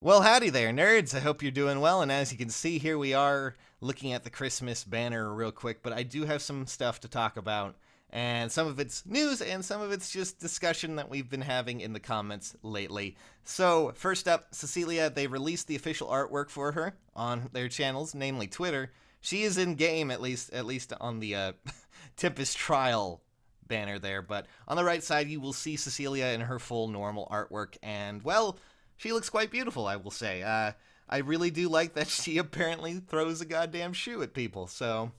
Well, howdy there, nerds. I hope you're doing well. And as you can see, here we are looking at the Christmas banner real quick. But I do have some stuff to talk about. And some of it's news, and some of it's just discussion that we've been having in the comments lately. So, first up, Cecilia, they released the official artwork for her on their channels, namely Twitter. She is in game, at least on the Tempest Trial banner there. But on the right side, you will see Cecilia in her full normal artwork. And, well, she looks quite beautiful, I will say. I really do like that she apparently throws a goddamn shoe at people, so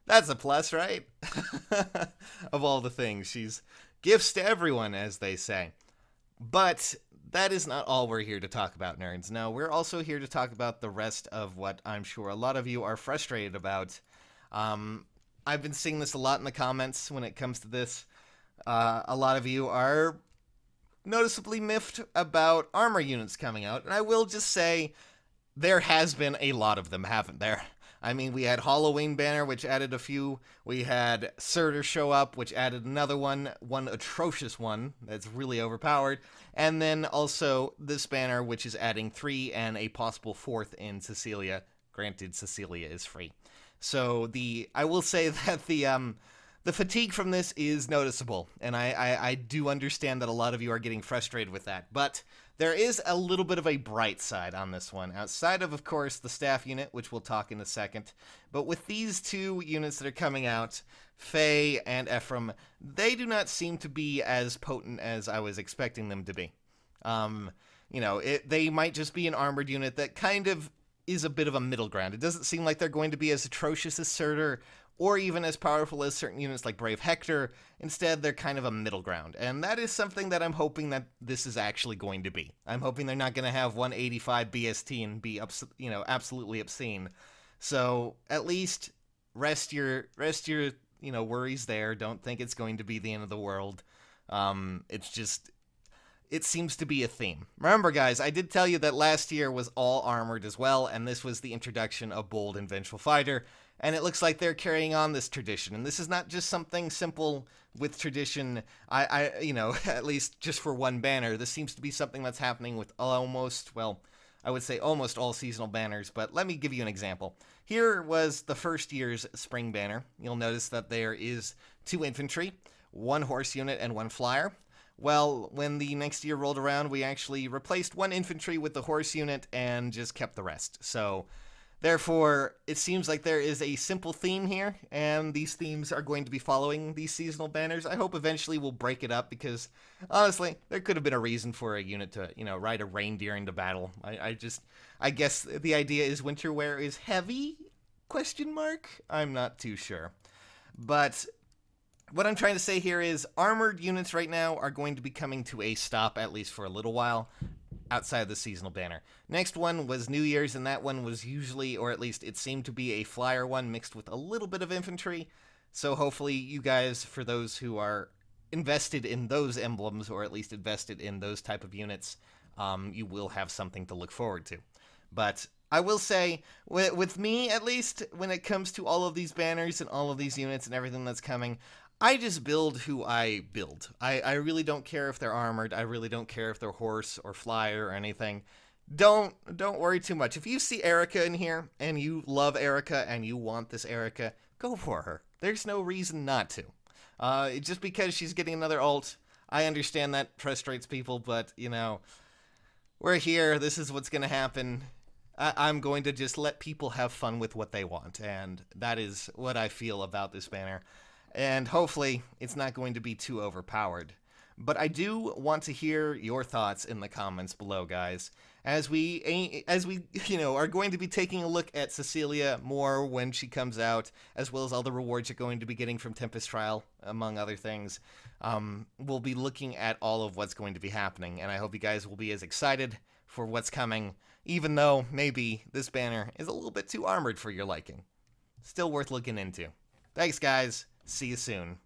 that's a plus, right? Of all the things, she's gifts to everyone, as they say. But that is not all we're here to talk about, nerds. No, we're also here to talk about the rest of what I'm sure a lot of you are frustrated about. I've been seeing this a lot in the comments when it comes to this. A lot of you are noticeably miffed about armor units coming out, and I will just say there has been a lot of them, haven't there? I mean, we had Halloween banner, which added a few. We had Surtr show up, which added another one atrocious one that's really overpowered. And then also this banner, which is adding 3 and a possible 4th in Cecilia. Granted, Cecilia is free. So I will say that the fatigue from this is noticeable, and I do understand that a lot of you are getting frustrated with that, but there is a little bit of a bright side on this one, outside of course, the staff unit, which we'll talk in a second. But with these two units that are coming out, Faye and Ephraim, they do not seem to be as potent as I was expecting them to be. They might just be an armored unit that kind of is a bit of a middle ground. It doesn't seem like they're going to be as atrocious as Surtr, or even as powerful as certain units like Brave Hector. Instead, they're kind of a middle ground, and that is something that I'm hoping that this is actually going to be. I'm hoping they're not going to have 185 BST and be absolutely obscene. So at least rest your worries there. Don't think it's going to be the end of the world. It seems to be a theme. Remember, guys, I did tell you that last year was all armored as well, and this was the introduction of Bold and Vengeful Fighter, and it looks like they're carrying on this tradition. And this is not just something simple with tradition, at least just for one banner. This seems to be something that's happening with I would say almost all seasonal banners, but let me give you an example. Here was the first year's spring banner. You'll notice that there is 2 infantry, 1 horse unit, and 1 flyer. Well, when the next year rolled around, we actually replaced 1 infantry with the horse unit and just kept the rest. So, therefore, it seems like there is a simple theme here, and these themes are going to be following these seasonal banners. I hope eventually we'll break it up, because, honestly, there could have been a reason for a unit to, ride a reindeer into battle. I guess the idea is winter wear is heavy? Question mark? I'm not too sure. But what I'm trying to say here is armored units right now are going to be coming to a stop, at least for a little while, outside of the seasonal banner. Next one was New Year's, and that one was usually, or at least it seemed to be, a flyer one mixed with a little bit of infantry. So hopefully you guys, for those who are invested in those emblems, or at least invested in those type of units, you will have something to look forward to. But I will say, with me at least, when it comes to all of these banners and all of these units and everything that's coming, I just build who I build. I really don't care if they're armored. I really don't care if they're horse or flyer or anything. Don't worry too much. If you see Erica in here and you love Erica and you want this Erica, go for her. There's no reason not to. Just because she's getting another ult, I understand that frustrates people, but, we're here. This is what's going to happen. I'm going to just let people have fun with what they want, and that is what I feel about this banner. And hopefully, it's not going to be too overpowered. But I do want to hear your thoughts in the comments below, guys. As we are going to be taking a look at Cecilia more when she comes out, as well as all the rewards you're going to be getting from Tempest Trial, among other things. We'll be looking at all of what's going to be happening, and I hope you guys will be as excited for what's coming, even though maybe this banner is a little bit too armored for your liking. Still worth looking into. Thanks, guys. See you soon.